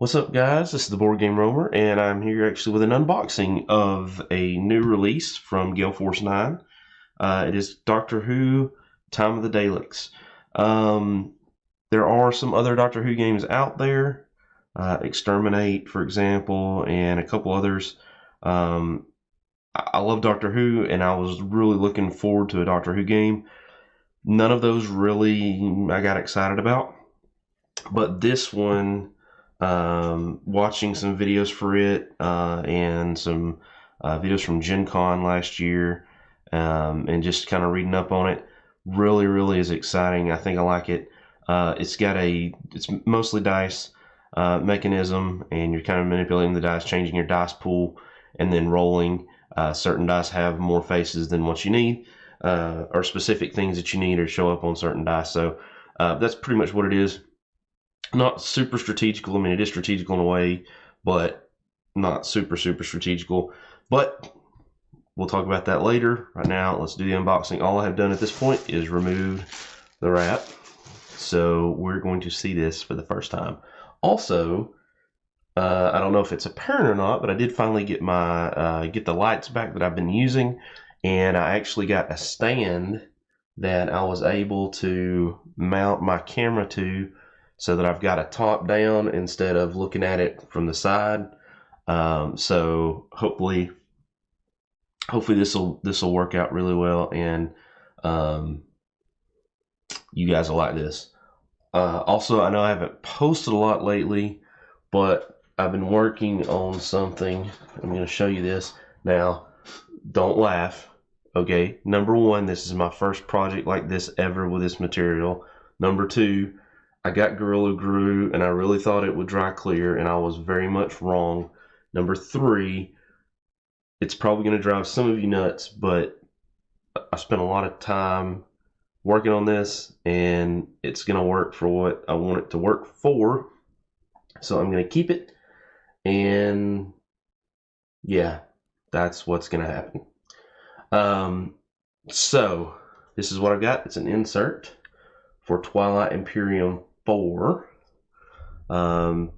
What's up, guys? This is the Board Game Roamer, and I'm here actually with an unboxing of a new release from Gale Force 9. It is Doctor Who Time of the Daleks. There are some other Doctor Who games out there, Exterminate, for example, and a couple others. I love Doctor Who, and I was really looking forward to a Doctor Who game. None of those really I got excited about, but this one, watching some videos for it and some videos from Gen Con last year, and just kind of reading up on it, really is exciting. I think I like it. It's mostly dice mechanism, and you're kind of manipulating the dice, changing your dice pool, and then rolling. Certain dice have more faces than what you need, or specific things that you need or show up on certain dice. So that's pretty much what it is. Not super strategical. I mean, it is strategical in a way, but not super strategical. But we'll talk about that later. Right now, let's do the unboxing. All I have done at this point is remove the wrap. So we're going to see this for the first time. Also, I don't know if it's apparent or not, but I did finally get my get the lights back that I've been using, and I actually got a stand that I was able to mount my camera to, so that I've got a top down instead of looking at it from the side. So hopefully this will work out really well, and you guys will like this. Also, I know I haven't posted a lot lately, but I've been working on something. I'm going to show you this now. Don't laugh. Okay, number one, this is my first project like this ever with this material. Number two, I got Gorilla Glue, and I really thought it would dry clear, and I was very much wrong. Number three, it's probably going to drive some of you nuts, but I spent a lot of time working on this, and it's going to work for what I want it to work for. So I'm going to keep it, and yeah, that's what's going to happen. So this is what I've got. It's an insert for Twilight Imperium 4.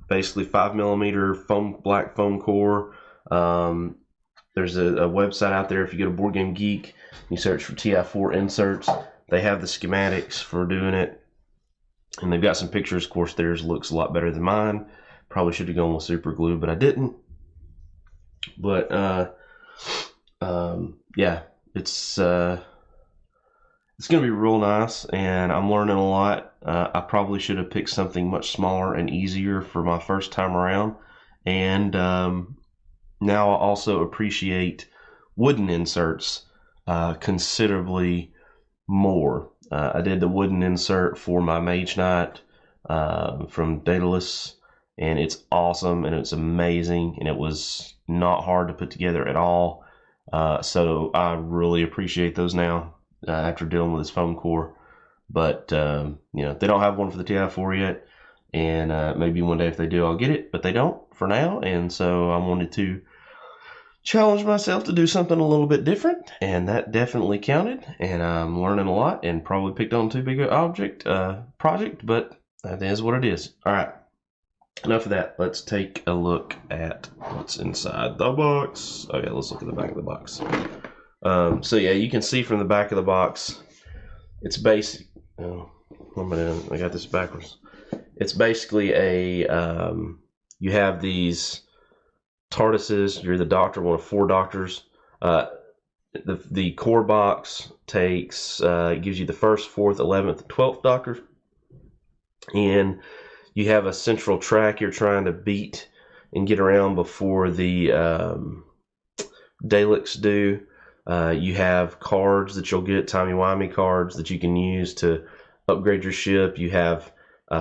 Basically 5mm black foam core. There's a website out there. If you go to Board Game Geek, you search for TI4 inserts. They have the schematics for doing it, and they've got some pictures. Of course, theirs looks a lot better than mine. Probably should have gone with super glue, but I didn't. But yeah, it's going to be real nice, and I'm learning a lot. I probably should have picked something much smaller and easier for my first time around, and now I also appreciate wooden inserts considerably more. I did the wooden insert for my Mage Knight from Daleks, and it's awesome, and it's amazing, and it was not hard to put together at all. So I really appreciate those now. After dealing with this foam core, but you know, they don't have one for the TI4 yet, and maybe one day if they do, I'll get it, but they don't for now, and so I wanted to challenge myself to do something a little bit different, and that definitely counted, and I'm learning a lot, and probably picked on too big an project, but that is what it is. All right, enough of that. Let's take a look at what's inside the box. Okay, let's look at the back of the box. So yeah, you can see from the back of the box, it's basic. Oh, I got this backwards. It's basically a you have these TARDISes. You're the Doctor, one of 4 Doctors. The core box takes gives you the 1st, 4th, 11th, and 12th Doctor, and you have a central track you're trying to beat and get around before the Daleks do. You have cards that you'll get, timey-wimey cards that you can use to upgrade your ship. You have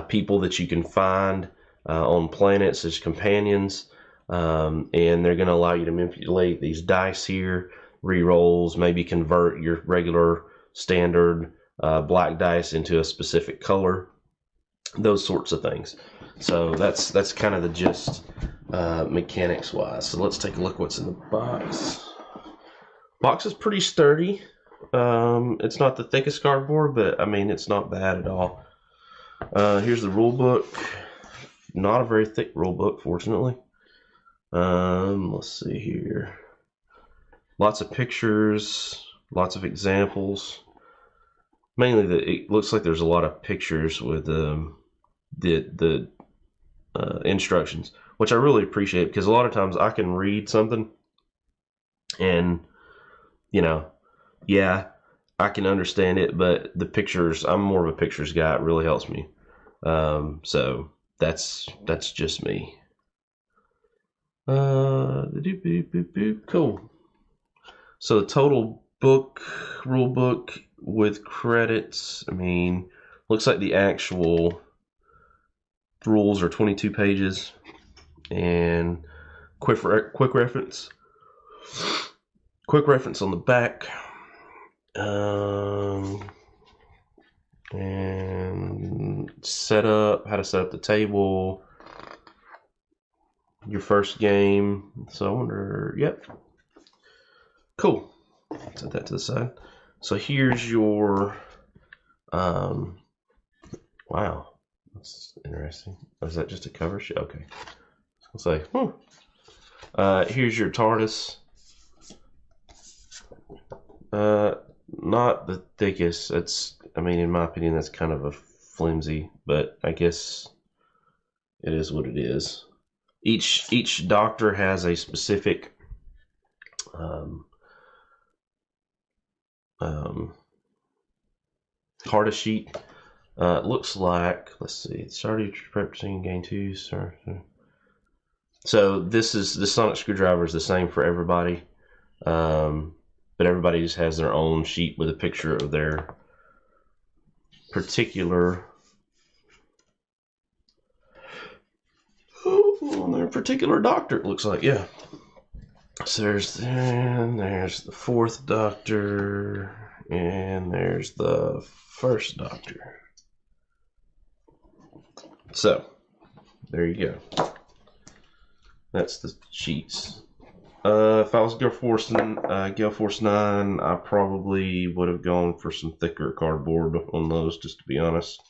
people that you can find on planets as companions, and they're going to allow you to manipulate these dice here, re-rolls, maybe convert your regular standard black dice into a specific color, those sorts of things. So that's kind of the gist mechanics-wise. So let's take a look what's in the box. Box is pretty sturdy. It's not the thickest cardboard, but I mean, it's not bad at all. Here's the rule book. not a very thick rule book, fortunately. Let's see here. Lots of pictures, lots of examples. Mainly, it looks like there's a lot of pictures with the instructions, which I really appreciate, because a lot of times I can read something and, you know, yeah, I can understand it, but the pictures, I'm more of a pictures guy. It really helps me. So that's just me. Cool. So the total book, rule book with credits, I mean, looks like the actual rules are 22 pages, and quick reference on the back, and how to set up the table, your first game. So I wonder, yep, cool. Set that to the side. So here's your, wow, that's interesting. Oh, is that just a cover sheet? Okay. I'll say, here's your TARDIS. Not the thickest. That's, I mean, in my opinion, that's kind of a flimsy, but I guess it is what it is. Each doctor has a specific TARDIS sheet. It looks like, let's see, it's already representing gain 2. So the sonic screwdriver is the same for everybody, but everybody just has their own sheet with a picture of their particular doctor. It looks like, yeah. So there's the 4th doctor, and there's the 1st doctor. So there you go. That's the sheets. If I was Gale Force 9, I probably would have gone for some thicker cardboard on those, just to be honest.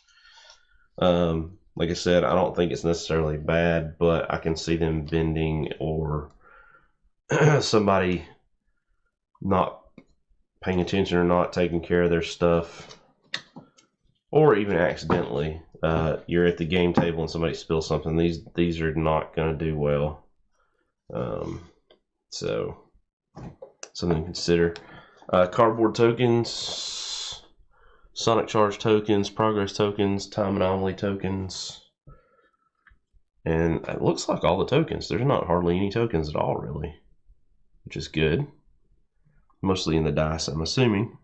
Like I said, I don't think it's necessarily bad, but I can see them bending, or somebody not paying attention or not taking care of their stuff, or even accidentally. You're at the game table and somebody spills something. These are not going to do well. So something to consider. Cardboard tokens, sonic charge tokens, progress tokens, time anomaly tokens, and it looks like all the tokens. There's not hardly any tokens at all, really, which is good. Mostly in the dice, I'm assuming.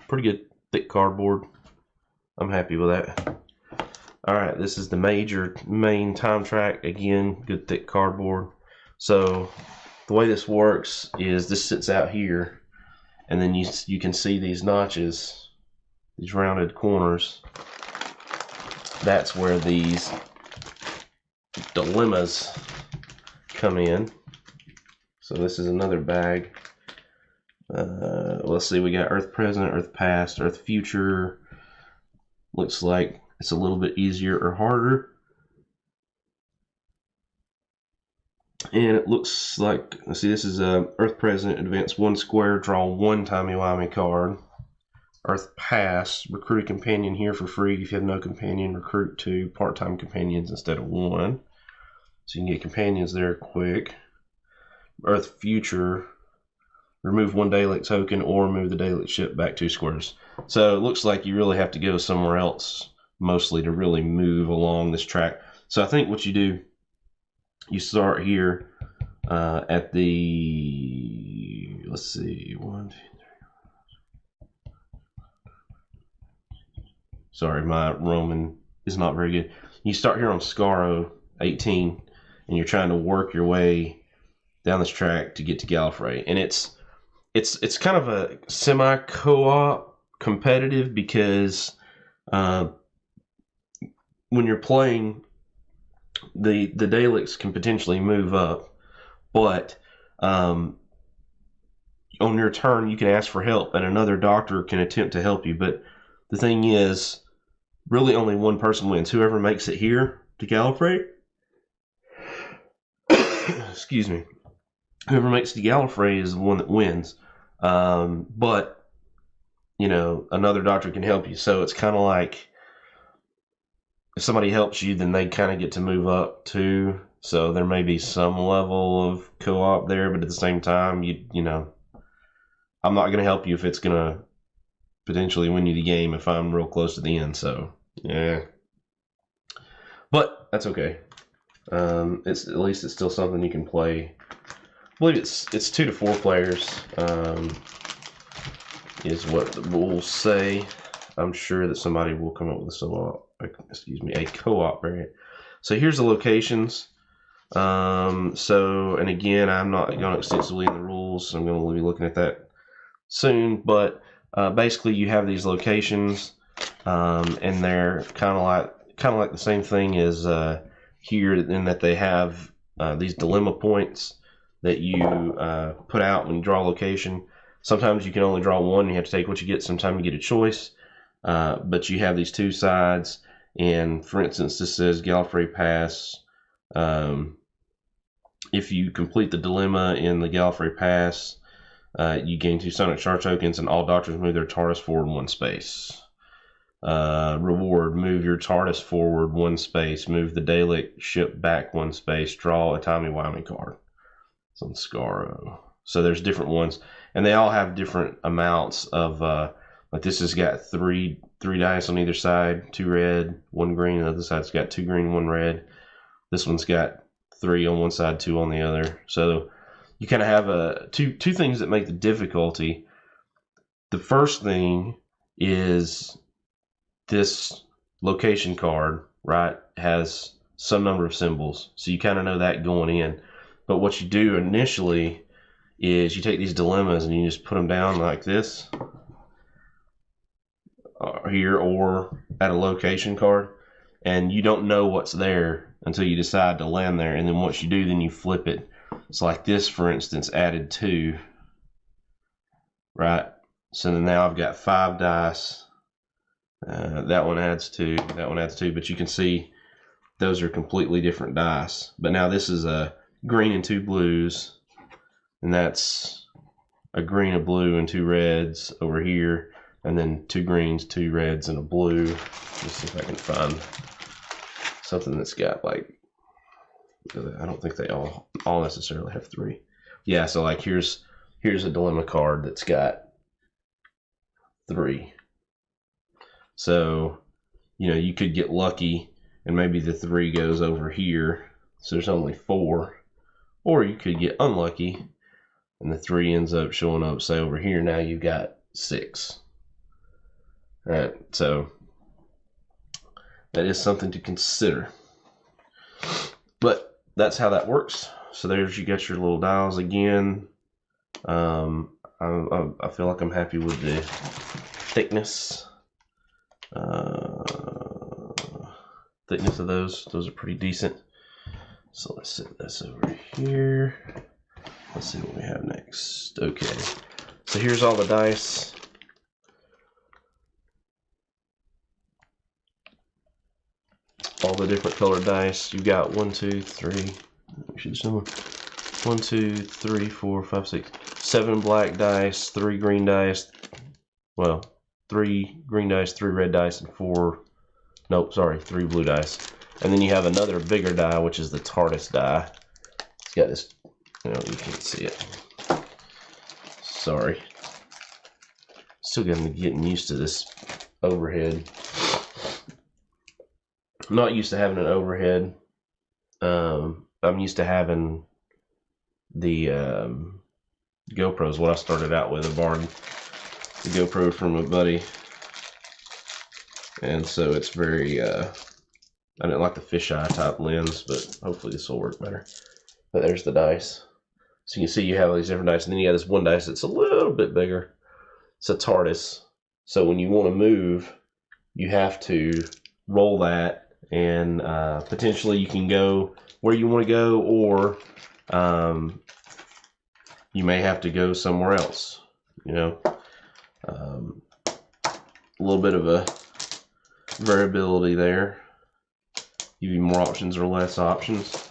Pretty good thick cardboard. I'm happy with that. Alright, this is the main time track. Again, good thick cardboard. So the way this works is this sits out here, and then you can see these notches, these rounded corners. That's where these dilemmas come in. So this is another bag. Let's see, we got Earth Present, Earth Past, Earth Future. Looks like it's a little bit easier or harder. And it looks like, let's see, this is Earth Present, advance 1 square, draw 1 timey-wimey card. Earth Past, recruit a companion here for free. If you have no companion, recruit 2 part-time companions instead of 1. So you can get companions there quick. Earth Future, remove 1 Dalek token or move the Dalek ship back 2 squares. So it looks like you really have to go somewhere else, mostly, to really move along this track. So I think what you do, you start here at the, let's see, 1, 2, 3. Sorry, my Roman is not very good. You start here on Scaro 18, and you're trying to work your way down this track to get to Gallifrey. And it's kind of a semi-co-op competitive, because when you're playing, the Daleks can potentially move up, but on your turn you can ask for help, and another doctor can attempt to help you. But the thing is, really only one person wins. Whoever makes it here to Gallifrey, excuse me, whoever makes it to Gallifrey is the one that wins. But, you know, another doctor can help you. So it's kind of like if somebody helps you, then they kind of get to move up too. So there may be some level of co-op there, but at the same time, you know, I'm not going to help you if it's going to potentially win you the game if I'm real close to the end. So yeah, but that's okay. It's at least it's still something you can play. I believe it's 2 to 4 players. Is what the rules say. I'm sure that somebody will come up with a co-op variant. So here's the locations. And again, I'm not going extensively in the rules, so I'm going to be looking at that soon. But basically, you have these locations, and they're kind of like the same thing as here, in that they have these dilemma points that you put out when you draw a location. Sometimes you can only draw one. You have to take what you get. Sometimes you get a choice. But you have these 2 sides. And for instance, this says Gallifrey Pass. If you complete the dilemma in the Gallifrey Pass, you gain 2 Sonic Star tokens, and all doctors move their TARDIS forward 1 space. Reward: move your TARDIS forward 1 space. Move the Dalek ship back 1 space. Draw a timey-wimey card. It's on Scaro. So there's different ones, and they all have different amounts of. Like this has got three dice on either side, 2 red, 1 green. The other side's got 2 green, 1 red. This one's got 3 on one side, 2 on the other. So you kind of have two things that make the difficulty. The first thing is this location card, right, has some number of symbols. So you kind of know that going in. But what you do initially is you take these dilemmas and you just put them down like this. Here or at a location card, and you don't know what's there until you decide to land there, and then once you do, then you flip it. It's like this, for instance, added 2, right? So then now I've got 5 dice. That one adds 2, that one adds 2, but you can see those are completely different dice. But now this is a green and 2 blues, and that's a green, a blue, and 2 reds over here. And then 2 greens, 2 reds, and a blue. Let's see if I can find something that's got like, I don't think they all necessarily have 3. Yeah, so like here's a dilemma card that's got 3. So, you know, you could get lucky and maybe the 3 goes over here. So there's only 4. Or you could get unlucky and the 3 ends up showing up, say, over here. Now you've got 6. All right, so that is something to consider. But that's how that works. So there's, you got your little dials again. I feel like I'm happy with the thickness. Thickness of those. Those are pretty decent. So let's set this over here. Let's see what we have next. Okay. So here's all the dice. All the different colored dice. You've got 1, 2, 3. Actually, there's no more. 1, 2, 3, 4, 5, 6, 7 black dice, 3 green dice. Well, 3 green dice, 3 red dice, and 3 blue dice. And then you have another bigger die, which is the TARDIS die. It's got this, you can't see it. Sorry. Still getting used to this overhead. I'm not used to having an overhead. I'm used to having the GoPros. What I started out with, I borrowed the GoPro from a buddy, and so it's very. I didn't like the fisheye type lens, but hopefully this will work better. But there's the dice. So you can see you have all these different dice, and then you have this one dice that's a little bit bigger. It's a TARDIS. So when you want to move, you have to roll that. And potentially you can go where you want to go, or you may have to go somewhere else. A little bit of a variability there. Give you more options or less options.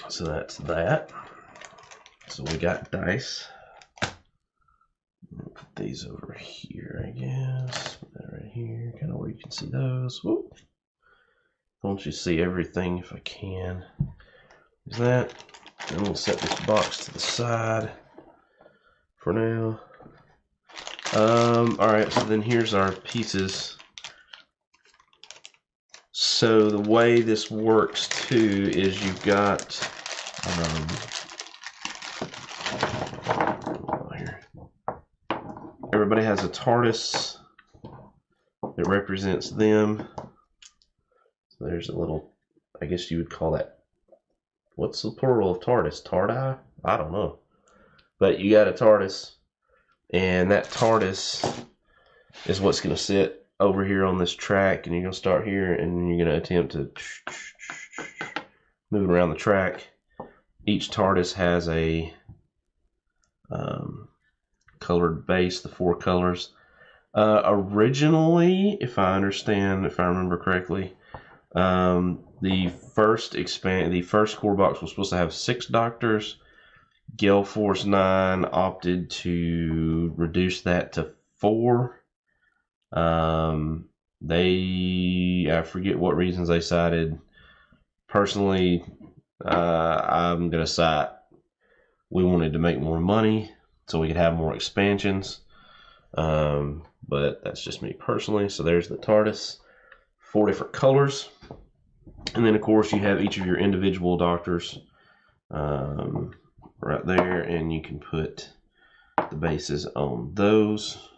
So that's that. So we got dice. Put these over here, I guess. Put that right here, kind of where you can see those. Whoop. Don't you see everything if I can. There's that. And we'll set this box to the side for now. Alright, so then here's our pieces. So the way this works too is you've got here. Everybody has a TARDIS that represents them. So there's a little, I guess you would call that, what's the plural of TARDIS? TARDI? I don't know. But you got a TARDIS, and that TARDIS is what's going to sit over here on this track, and you're going to start here, and you're going to attempt to move it around the track. Each TARDIS has a colored base, the 4 colors. Originally, if I remember correctly, the first core box was supposed to have 6 Doctors. Gale Force 9 opted to reduce that to 4. I forget what reasons they cited. Personally, I'm gonna cite we wanted to make more money so we could have more expansions. But that's just me personally. So there's the TARDIS, 4 different colors, and then of course you have each of your individual Doctors right there, and you can put the bases on those.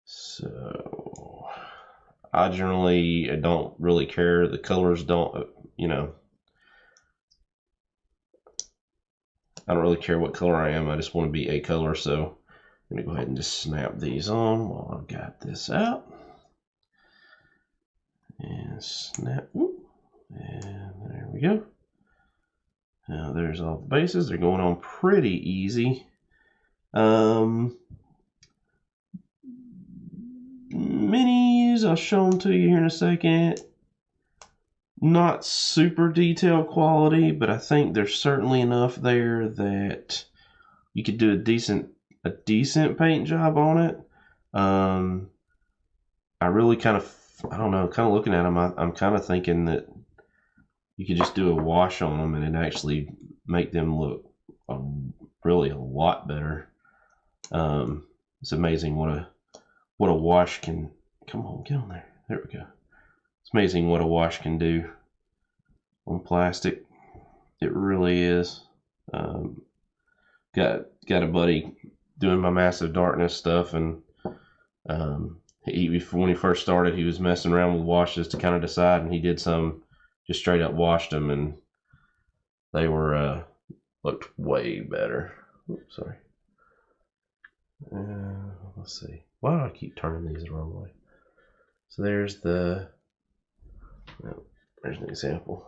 So I generally don't really care. The colors don't, I don't really care what color I am. I just want to be a color. So I'm going to go ahead and just snap these on while I've got this out. And snap. And there we go. Now there's all the bases. They're going on pretty easy. Minis, I'll show them to you here in a second. Not super detailed quality, but I think there's certainly enough there that you could do a decent paint job on it. I really kind of looking at them, I'm kind of thinking that you could just do a wash on them and it actually make them look really a lot better. It's amazing what a wash can. Come on, get on there. There we go. It's amazing what a wash can do on plastic. It really is. Got a buddy doing my Massive Darkness stuff, and when he first started, he was messing around with washes to kind of decide, and he did some, just straight up washed them, and they were looked way better. Oops, sorry. Let's see. Why do I keep turning these the wrong way? So there's there's an example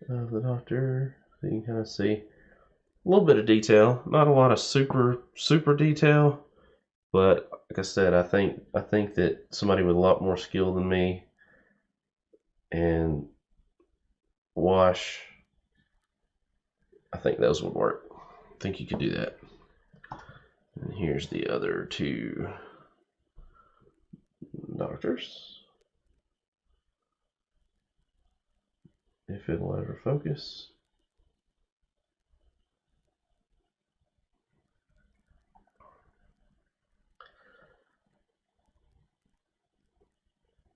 of the Doctor. So you can kind of see a little bit of detail, not a lot of super detail, but like I said, I think that somebody with a lot more skill than me and wash, I think those would work. I think you could do that. And here's the other 2 Doctors. If it'll ever focus.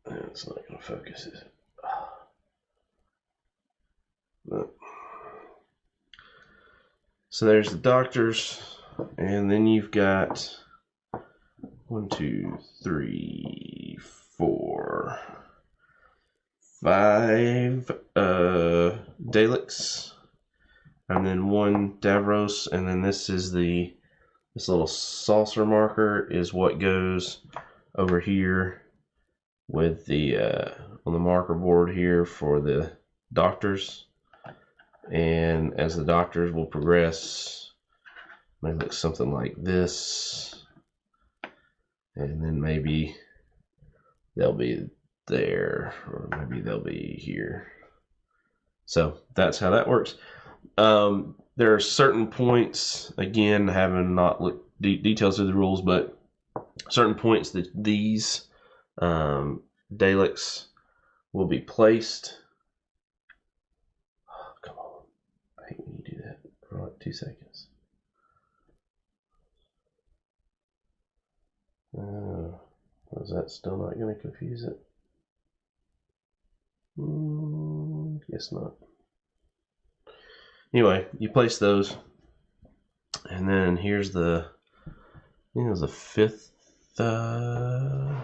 It's not going to focus, is it? But, so there's the Doctors, and then you've got 1, 2, 3, 4, 5 Daleks, and then 1 Davros, and then this little saucer marker is what goes over here with the on the marker board here for the Doctors. And as the Doctors will progress, it may look something like this. And then maybe they'll be there, or maybe they'll be here. So that's how that works. There are certain points, again, having not looked details of the rules, but certain points that these Daleks will be placed. Oh, come on. I hate when you do that for like 2 seconds. Was that still not going to confuse it? Guess not. Anyway, you place those, and then here's the, I think it was the fifth. Oh,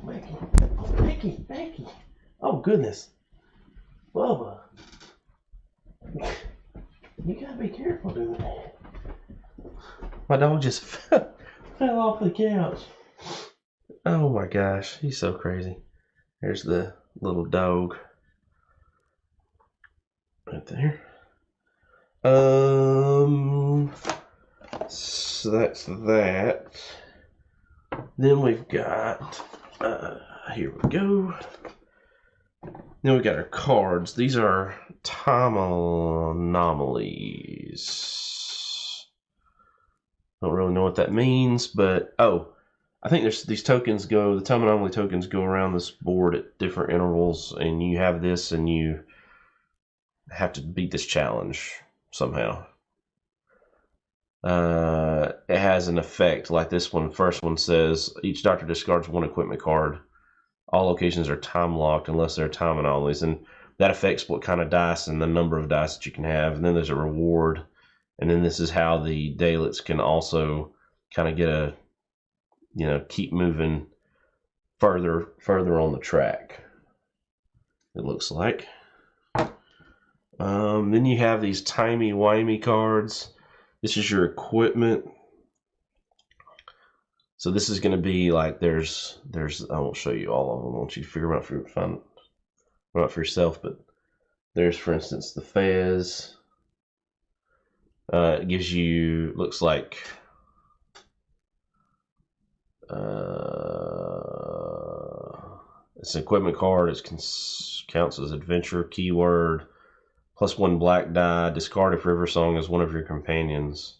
Maggie. Oh, goodness. Bubba. You gotta be careful doing that. My dog just fell off the couch. Oh my gosh, he's so crazy. There's the little dog right there. So that's that. Then we've got, here we go. Then we got our cards. These are time anomalies. Don't really know what that means, but I think there's these tokens the time anomaly tokens go around this board at different intervals, and you have this, and you have to beat this challenge somehow. It has an effect like this one. First one says each doctor discards one equipment card. All locations are time locked unless there are time anomalies, and that affects what kind of dice and the number of dice that you can have. And then there's a reward, and then this is how the Daleks can also kind of get keep moving further on the track. It looks like. Then you have these timey-wimey cards. This is your equipment. So this is going to be like there's I won't show you all of them. I want you to figure them out for yourself. But there's, for instance, the Fez. It gives you, looks like it's an equipment card. It counts as adventure keyword. +1 black die. Discard if River Song is one of your companions.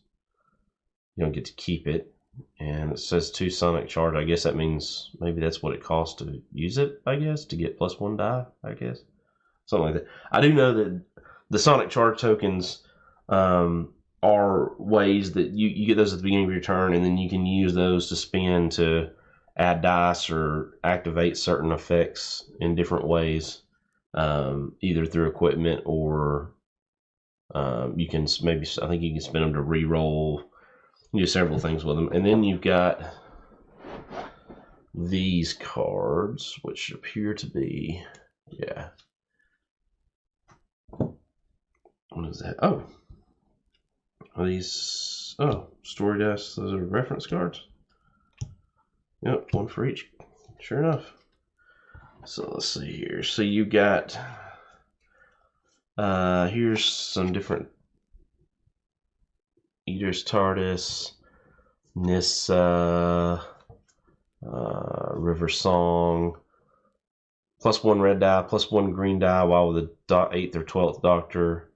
You don't get to keep it. And it says 2 sonic charge. I guess that means maybe that's what it costs to use it, I guess, to get +1 die, I guess. Something like that. I do know that the sonic charge tokens are ways that you get those at the beginning of your turn, and then you can use those to spend to add dice or activate certain effects in different ways, either through equipment or you can maybe, I think you can spend them to re-roll. You do several things with them. And then you've got these cards, which appear to be, what is that? Oh, are these, story dice. Those are reference cards. Yep, one for each. Sure enough. So let's see here. So you got, here's some different Eater's TARDIS, Nissa, River Song, +1 red die, +1 green die while with the 8th or 12th Doctor,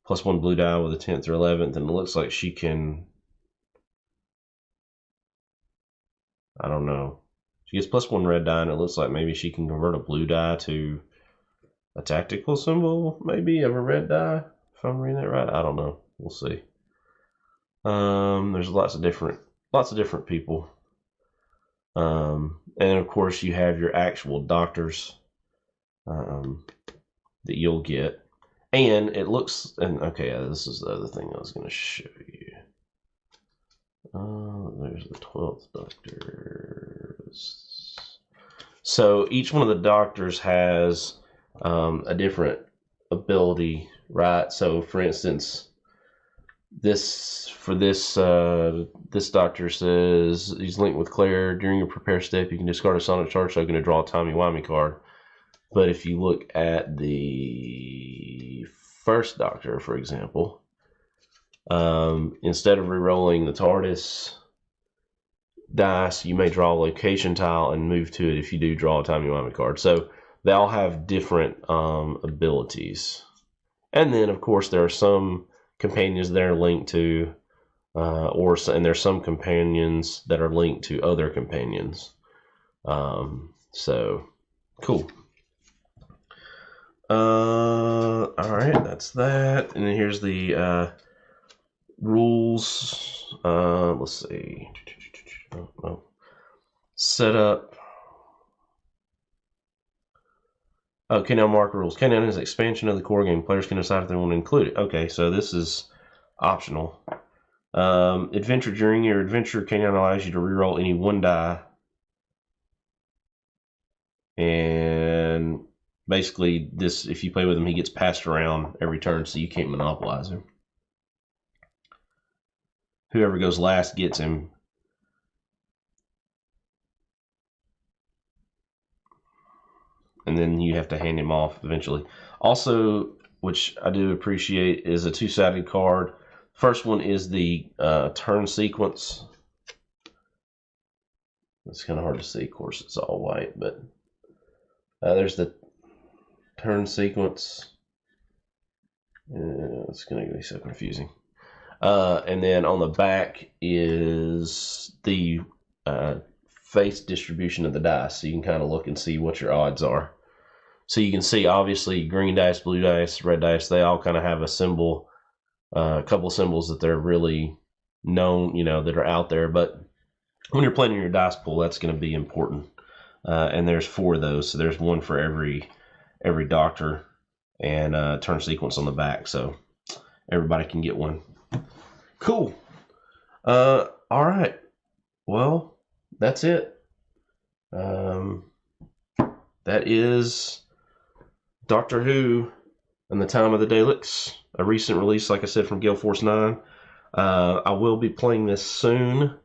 +1 blue die with the 10th or 11th, and it looks like she can, I don't know, she gets +1 red die, and it looks like maybe she can convert a blue die to a tactical symbol, maybe, of a red die, if I'm reading that right. I don't know. We'll see. There's lots of different people. And of course you have your actual doctors that you'll get. And it looks, and okay, this is the other thing I was going to show you. There's the 12th Doctors. So each one of the doctors has a different ability, right? So for instance, this doctor says he's linked with Claire. During your prepare step, you can discard a sonic charge token to draw a timey-wimey card. But if you look at the first doctor, for example, instead of re-rolling the TARDIS, dice, you may draw a location tile and move to it if you do draw a timey-wimey card. So they all have different abilities. And then, of course, there are some companions that are linked to, and there's some companions that are linked to other companions. So, cool. Alright, that's that. And then here's the rules. Let's see. Oh. Setup. Okay, now mark rules. K9 is an expansion of the core game. Players can decide if they want to include it. Okay, so this is optional. Adventure. During your adventure, K9 allows you to reroll any one die. And basically, if you play with him, he gets passed around every turn, so you can't monopolize him. Whoever goes last gets him. And then you have to hand him off eventually. Also, which I do appreciate, is a two-sided card. First one is the turn sequence. It's kind of hard to see. Of course, it's all white, but there's the turn sequence. It's going to be so confusing. And then on the back is the face distribution of the dice, so you can kind of look and see what your odds are. So you can see, obviously, green dice, blue dice, red dice, they all kind of have a symbol, a couple of symbols that they're really known, that are out there. But when you're playing your dice pool, that's going to be important. And there's 4 of those, so there's one for every doctor, and turn sequence on the back, so everybody can get one. Cool. All right. Well, that's it. That is Doctor Who and the Time of the Daleks, a recent release, like I said, from Gale Force 9. I will be playing this soon,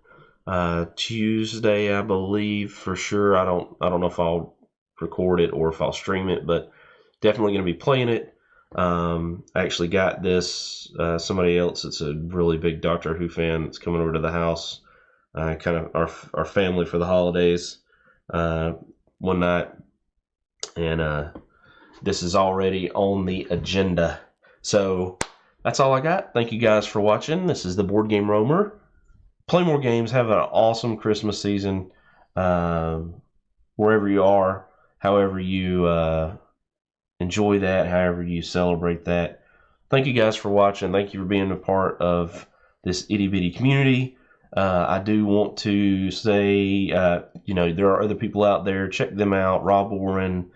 Tuesday, I believe, for sure. I don't know if I'll record it or if I'll stream it, but definitely going to be playing it. I actually got this, somebody else that's a really big Doctor Who fan that's coming over to the house, kind of our family for the holidays, one night, and this is already on the agenda. So that's all I got. Thank you guys for watching. This is the Board Game Roamer. Play more games. Have an awesome Christmas season, wherever you are, however you enjoy that, however you celebrate that. Thank you guys for watching. Thank you for being a part of this itty bitty community. I do want to say, there are other people out there. Check them out. Rob Warren,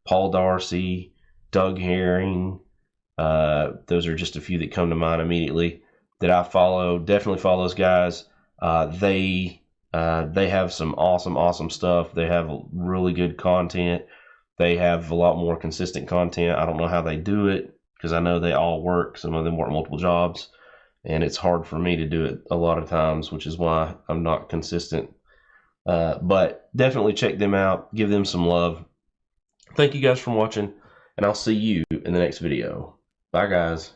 Paul Darcy, Doug Herring. Those are just a few that come to mind immediately that I follow. Definitely follow those guys. They have some awesome stuff. They have really good content. They have a lot more consistent content. I don't know how they do it, because I know they all work. Some of them work multiple jobs, and it's hard for me to do it a lot of times, which is why I'm not consistent. But definitely check them out. Give them some love. Thank you guys for watching, and I'll see you in the next video. Bye, guys.